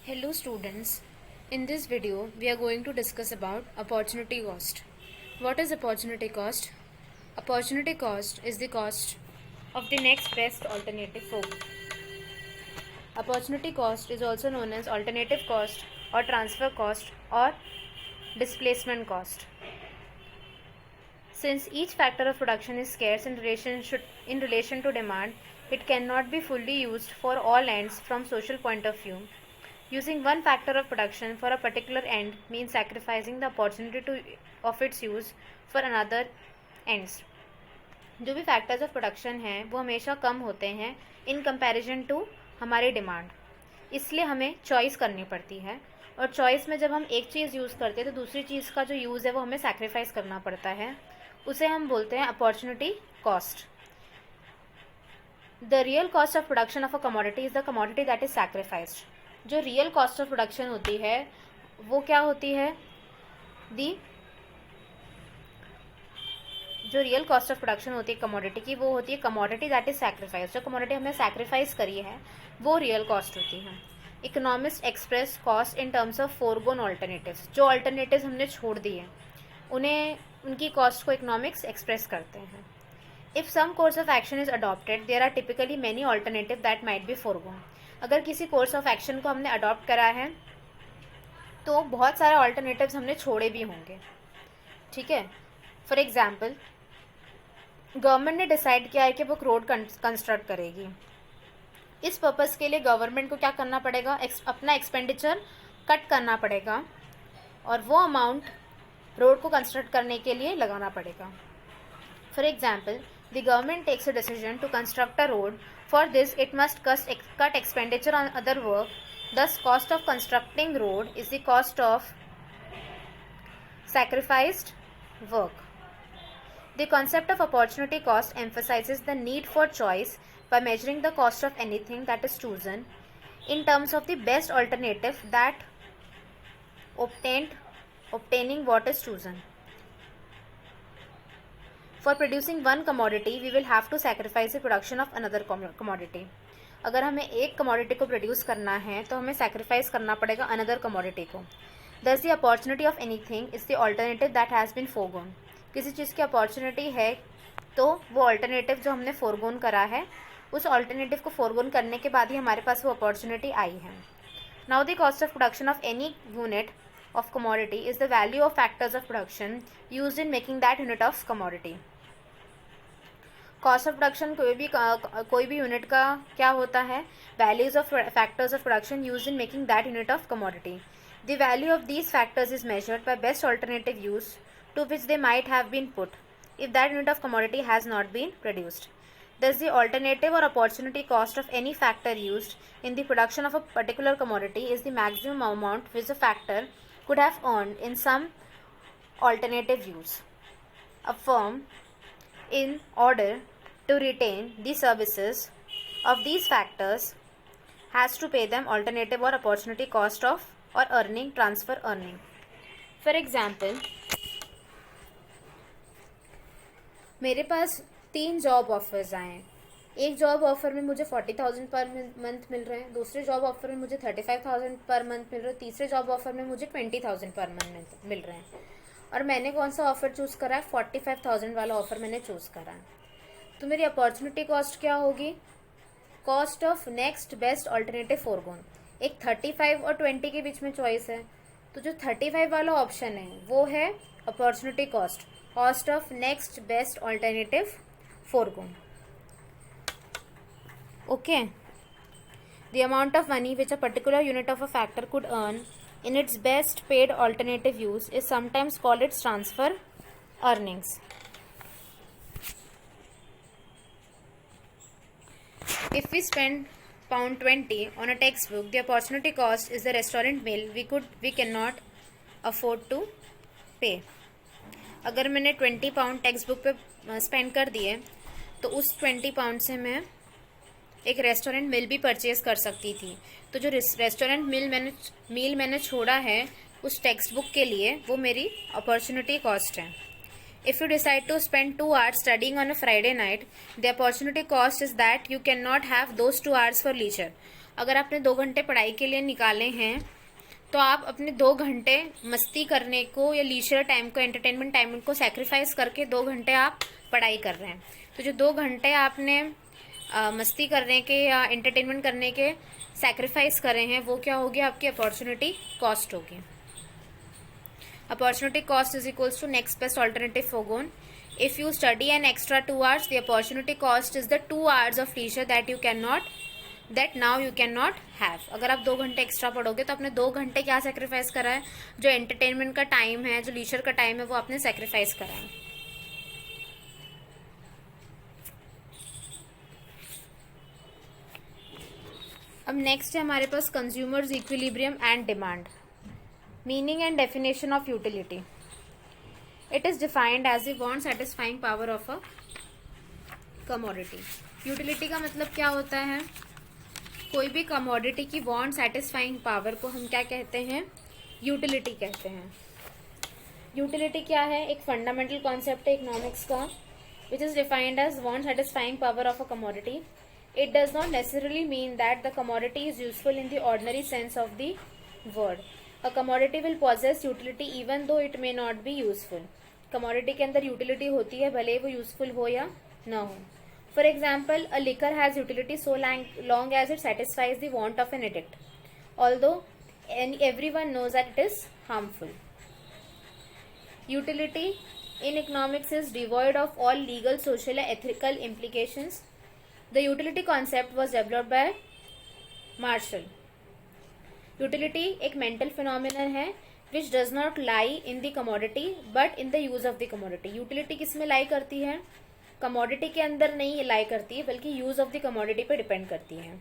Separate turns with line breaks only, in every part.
Hello students, in this video we are going to discuss about opportunity cost. What is opportunity cost? Opportunity cost is the cost of the next best alternative for. Opportunity cost is also known as alternative cost or transfer cost or displacement cost. Since each factor of production is scarce in relation to demand, it cannot be fully used for all ends from social point of view. Using one factor of production for a particular end means sacrificing the opportunity of its use for another ends. जो भी factors of production हैं वो हमेशा कम होते हैं in comparison to हमारी demand, इसलिए हमें चॉइस करनी पड़ती है। और चॉइस में जब हम एक चीज़ यूज़ करते हैं तो दूसरी चीज़ का जो यूज़ है वो हमें सैक्रिफाइस करना पड़ता है, उसे हम बोलते हैं opportunity cost. The real cost of production of a commodity is the commodity that is sacrificed. जो रियल कॉस्ट ऑफ प्रोडक्शन होती है वो क्या होती है? जो रियल कॉस्ट ऑफ प्रोडक्शन होती है कमोडिटी की, वो होती है कमोडिटी दैट इज सैक्रिफाइस। जो कमोडिटी हमने सैक्रिफाइस करी है वो रियल कॉस्ट होती है। Economist express cost in terms of forgone alternatives. जो ऑल्टरनेटिव्स हमने छोड़ दिए उन्हें उनकी कॉस्ट को इकोनॉमिक्स एक्सप्रेस करते हैं। If some course of action is adopted there are typically many alternative that might be forgone. अगर किसी कोर्स ऑफ एक्शन को हमने अडॉप्ट करा है तो बहुत सारे ऑल्टरनेटिव्स हमने छोड़े भी होंगे। ठीक है, फॉर एग्जाम्पल गवर्नमेंट ने डिसाइड किया है कि वो रोड कंस्ट्रक्ट करेगी। इस पर्पज़ के लिए गवर्नमेंट को क्या करना पड़ेगा? अपना एक्सपेंडिचर कट करना पड़ेगा और वो अमाउंट रोड को कंस्ट्रक्ट करने के लिए लगाना पड़ेगा। For example the government takes a decision to construct a road. For this, it must cut expenditure on other work. Thus, cost of constructing road is the cost of sacrificed work. The concept of opportunity cost emphasizes the need for choice by measuring the cost of anything that is chosen in terms of the best alternative that obtaining what is chosen. For producing one commodity, we will have to sacrifice the production of another commodity. अगर हमें एक commodity को produce करना है तो हमें sacrifice करना पड़ेगा another commodity को. Thus, the opportunity of anything is the alternative that has been foregone. किसी चीज़ की opportunity है तो वो alternative जो हमने foregone करा है, उस alternative को foregone करने के बाद ही हमारे पास वो opportunity आई है. Now, the cost of production of any unit of commodity is the value of factors of production used in making that unit of commodity. Cost of production कोई भी यूनिट का क्या होता है? Values of factors of production use in making that unit of commodity. The value of these factors is measured by best alternative use to which they might have been put if that unit of commodity has not been produced. Thus, the alternative or opportunity cost of any factor used in the production of a particular commodity is the maximum amount which the factor could have earned in some alternative use. A firm, in order to retain the services of these factors, has to pay them alternative or opportunity cost of or transfer earning. For example, मेरे पास 3 job offers आए हैं। एक job offer में मुझे 40,000 per month मिल रहे हैं, दूसरे job offer में मुझे 35,000 पर मंथ मिल रहे हैं, तीसरे जॉब ऑफर में मुझे 20,000 पर मंथ मिल रहे हैं। और मैंने कौन सा ऑफर चूज़ करा है? 45,000 वाला ऑफर मैंने चूज़ करा है। तो मेरी अपॉर्चुनिटी कॉस्ट क्या होगी? Cost of next best alternative forgone. एक 35 और 20 के बीच में चॉइस है, तो जो 35 वाला ऑप्शन है वो है opportunity cost, cost of next best alternative forgone. Okay, the amount of money which a particular unit of a factor could earn in its best paid alternative use is sometimes called its transfer earnings. If we spend £20 on a textbook, the opportunity cost is the restaurant meal we cannot afford to pay. अगर मैंने £20 text book पे spend कर दिए तो उस £20 से मैं एक रेस्टोरेंट मील भी परचेज कर सकती थी। तो जो रेस्टोरेंट मील मैंने छोड़ा है उस टेक्स्ट बुक के लिए, वो मेरी अपॉर्चुनिटी कॉस्ट है. If you decide to spend 2 hours studying on a Friday night, the opportunity cost is that you cannot have those 2 hours for leisure. अगर आपने 2 घंटे पढ़ाई के लिए निकाले हैं तो आप अपने 2 घंटे मस्ती करने को या लीजर टाइम को, एंटरटेनमेंट टाइम को सेक्रीफाइस करके 2 घंटे आप पढ़ाई कर रहे हैं। तो जो 2 घंटे आपने मस्ती करने के या एंटरटेनमेंट करने के सेक्रीफाइस करे हैं, वो क्या होगी? आपकी अपॉर्चुनिटी कॉस्ट होगी। Opportunity cost is equals to next best alternative forgone. If you study an extra 2 hours, the opportunity cost is the 2 hours of leisure that now you can not have. अगर आप 2 घंटे extra पढ़ोगे तो आपने 2 घंटे क्या sacrifice करा है? जो एंटरटेनमेंट का टाइम है, जो लीजर का टाइम है, वो आपने सेक्रीफाइस करा है। अब नेक्स्ट है हमारे पास consumers equilibrium and demand. Meaning and definition of utility. It is defined as the want satisfying power of a commodity. Utility का मतलब क्या होता है? कोई भी कमोडिटी की वांट सेटिस्फाइंग पावर को हम क्या कहते हैं? यूटिलिटी कहते हैं। यूटिलिटी क्या है? एक फंडामेंटल कॉन्सेप्ट है इकोनॉमिक्स का, which is defined as want satisfying power of a commodity. It does not necessarily mean that the commodity is useful in the ordinary sense of the word. A commodity will possess utility even though it may not be useful. Commodity के अंदर utility होती है, भले वो useful हो या ना हो. For example, a liquor has utility so long as it satisfies the want of an addict, although everyone knows that it is harmful. Utility in economics is devoid of all legal, social, and ethical implications. The utility concept was developed by Marshall. Utility एक mental phenomenon है which does not lie in the commodity but in the use of the commodity. Utility किस में lie करती है? commodity के अंदर नहीं lie करती है, बल्कि use of the commodity पे depend करती है.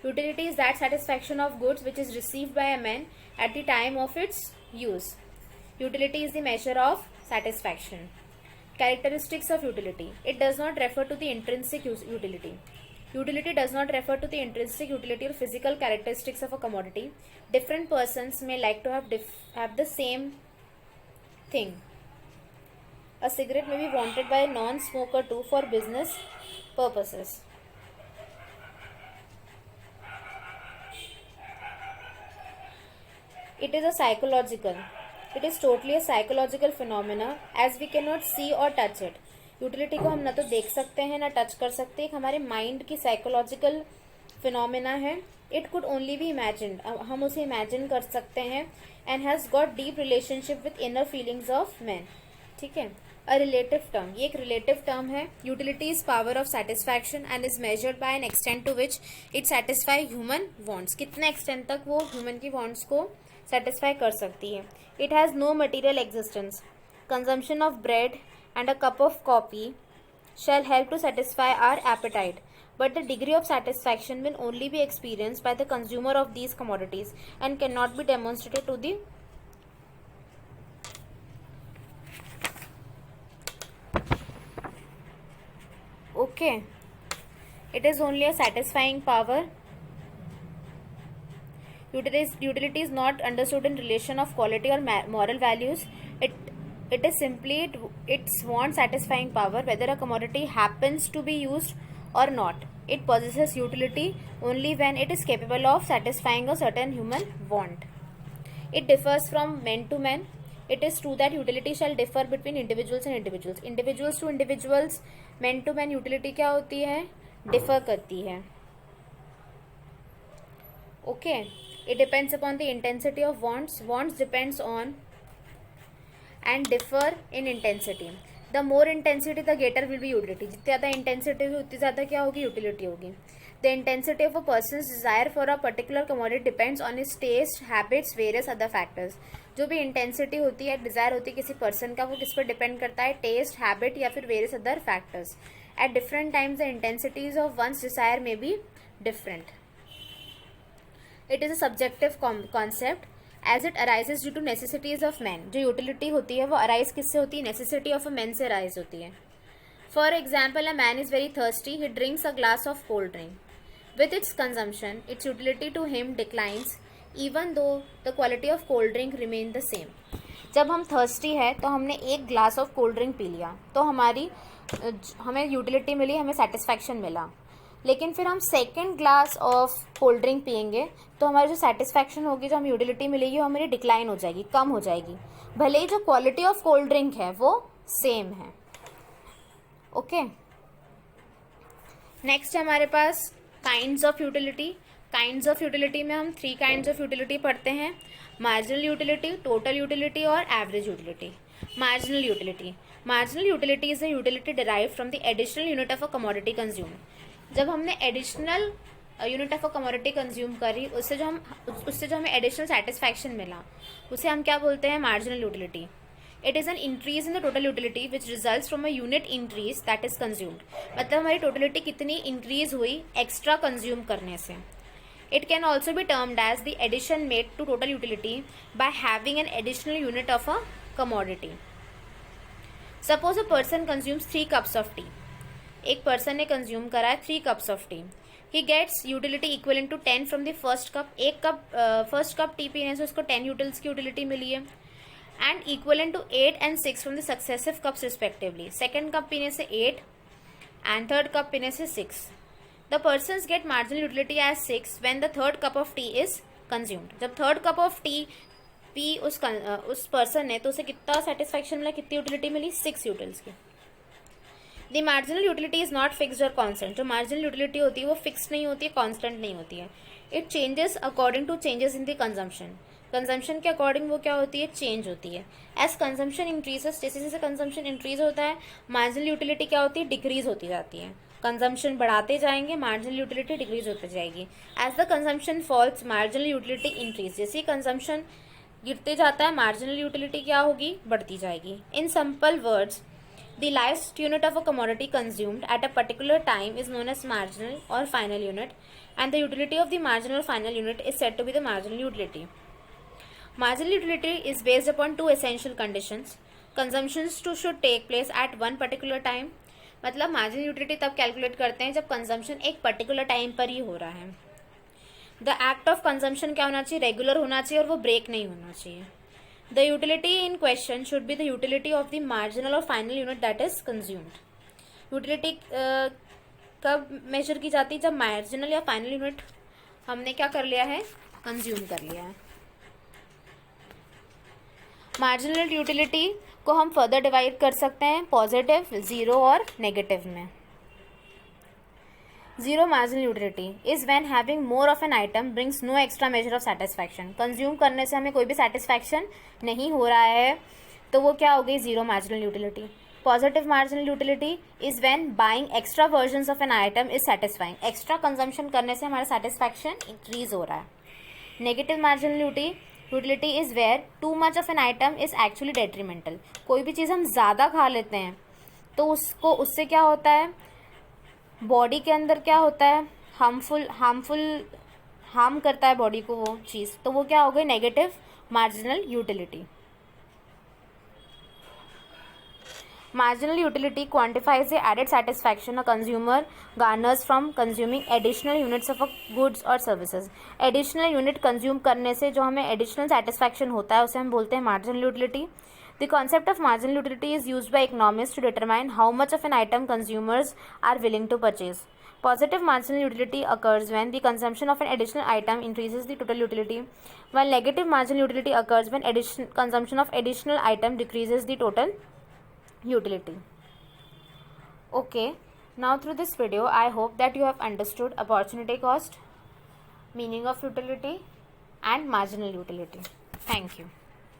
Utility is that satisfaction of goods which is received by a man at the time of its use. Utility is the measure of satisfaction. Characteristics of utility. It does not refer to the intrinsic utility. Utility does not refer to the intrinsic utility or physical characteristics of a commodity. Different persons may like to have the same thing. A cigarette may be wanted by a non-smoker too for business purposes. It is a psychological. It is totally a psychological phenomena as we cannot see or touch it. Utility को हम ना तो देख सकते हैं ना touch कर सकते, एक हमारे माइंड की साइकोलॉजिकल फिनोमेना है. It could only be imagined, हम उसे इमेजिन कर सकते हैं. And has got deep relationship with inner feelings of man. ठीक है. अ रिलेटिव टर्म, ये एक रिलेटिव टर्म है. Utility is power of satisfaction and is measured by an extent to which it satisfy human wants. कितने extent तक वो human की wants को सेटिस्फाई कर सकती है. It has no material existence. Consumption of bread and a cup of coffee shall help to satisfy our appetite, but the degree of satisfaction will only be experienced by the consumer of these commodities and cannot be demonstrated to the okay. It is only a satisfying power. Utility is not understood in relation of quality or moral values. It is simply its want satisfying power, whether a commodity happens to be used or not. It possesses utility only when it is capable of satisfying a certain human want. It differs from man to man. It is true that utility shall differ between individuals and individuals. Individuals to individuals, man to man utility क्या होती है? Differ करती है. Okay. It depends upon the intensity of wants. Wants depends on and differ in intensity. The more intensity, the greater will be utility. जितनी ज़्यादा intensity होगी उतनी ज़्यादा क्या होगी? Utility होगी. The intensity of a person's desire for a particular commodity depends on his taste, habits, various other factors. जो भी intensity होती है, desire होती है किसी person का, वो किस पर depend करता है? Taste, habit या फिर various other factors. At different times, the intensities of one's desire may be different. It is a subjective concept as it arises due to necessities of man. जो utility होती है वो arise किससे होती है? necessity of a man से arise होती है. For example, a man is very thirsty. He drinks a glass of cold drink. With its consumption, its utility to him declines, even though the quality of cold drink remain the same. जब हम thirsty है तो हमने एक glass of cold drink P लिया तो हमें utility मिली, हमें satisfaction मिला. लेकिन फिर हम second glass of cold drink पियेंगे तो हमारी जो सेटिस्फैक्शन होगी, जो हमें यूटिलिटी मिलेगी, वो हमारी डिक्लाइन हो जाएगी, कम हो जाएगी, भले ही जो क्वालिटी ऑफ कोल्ड ड्रिंक है वो सेम है। ओके, नेक्स्ट है हमारे पास kinds of utility. Kinds of utility में हम 3 काइंड्स ऑफ यूटिलिटी पढ़ते हैं, मार्जिनल यूटिलिटी, टोटल यूटिलिटी और average utility. Marginal utility, marginal utility is a utility derived from the additional unit of a commodity consumed. जब हमने additional unit of a commodity consume करी, उससे जो हमें additional satisfaction मिला, उसे हम क्या बोलते हैं, marginal utility. It is an increase in the total utility which results from a unit increase that is consumed. मतलब हमारी टोटलिटी कितनी इंक्रीज हुई एक्स्ट्रा कंज्यूम करने से। It can also be termed as the addition made to total utility by having an additional unit of a commodity. Suppose a person consumes 3 cups of tea. एक person ने consume करा है 3 cups of tea. He gets utility equivalent to 10 from the first cup. First cup tea पीने से उसको 10 utils की utility मिली है, and equivalent to 8 and 6 from the successive cups respectively. Second cup पीने से 8 एंड थर्ड कप पीने से 6। The persons get marginal utility as 6 when the third cup of tea is consumed. जब थर्ड कप ऑफ टी पी उस person ने, तो उसे कितना सेटिस्फैक्शन मिला, कितनी यूटिलिटी मिली, 6 यूटिल्स की। The marginal utility is not fixed और कॉन्स्टेंट। जो मार्जिनल यूटिलिटी होती है वो फिक्स नहीं होती है, कॉन्स्टेंट नहीं होती है। It changes according to changes in the consumption. Consumption के अकॉर्डिंग वो क्या होती है, चेंज होती है। एज कंजम्पशन इंक्रीजेस, जैसे जैसे कंजम्पशन इंक्रीज होता है, मार्जिनल यूटिलिटी क्या होती है, डिक्रीज होती जाती है। कंजम्पशन बढ़ाते जाएंगे, मार्जिनल यूटिलिटी डिक्रीज होती जाएगी। As the consumption falls, marginal utility increase. जैसे ही कंजम्पशन गिरते जाता है, मार्जिनल यूटिलिटी क्या होगी, बढ़ती जाएगी। In simple words, the last unit of a commodity consumed at a particular time is known as marginal or final unit, and the utility of the marginal or final unit is said to be the marginal utility. Marginal utility is based upon 2 essential conditions. Consumptions should take place at one particular time. मतलब marginal utility तब calculate करते हैं जब consumption एक particular time पर ही हो रहा है। द एक्ट ऑफ कंजम्पशन क्या होना चाहिए, रेगुलर होना चाहिए और वो ब्रेक नहीं होना चाहिए। The utility in question should be the utility of the marginal or final unit that is consumed. Utility कब मेजर की जाती है, जब मार्जिनल या फाइनल यूनिट हमने क्या कर लिया है, कंज्यूम कर लिया है। मार्जिनल यूटिलिटी को हम फर्दर डिवाइड कर सकते हैं पॉजिटिव, जीरो और नेगेटिव में। Zero marginal utility is when having more of an item brings no extra measure of satisfaction. Consume करने से हमें कोई भी सेटिस्फैक्शन नहीं हो रहा है, तो वो क्या हो गई, zero marginal utility. Positive marginal utility is when buying extra versions of an item is satisfying. Extra consumption करने से हमारा सेटिस्फैक्शन इंक्रीज हो रहा है। Negative marginal utility is where too much of an item is actually detrimental. कोई भी चीज़ हम ज़्यादा खा लेते हैं तो उससे क्या होता है, बॉडी के अंदर क्या होता है, हार्म करता है बॉडी को वो चीज़, तो वो क्या हो गई, negative marginal utility. Marginal utility quantifies the added satisfaction a consumer garners from consuming additional units of a goods or services. Additional unit consume करने से जो हमें additional satisfaction होता है उसे हम बोलते हैं marginal utility. The concept of marginal utility is used by economists to determine how much of an item consumers are willing to purchase. Positive marginal utility occurs when the consumption of an additional item increases the total utility, while negative marginal utility occurs when consumption of additional item decreases the total utility. Okay, now through this video I hope that you have understood opportunity cost, meaning of utility and marginal utility. Thank you.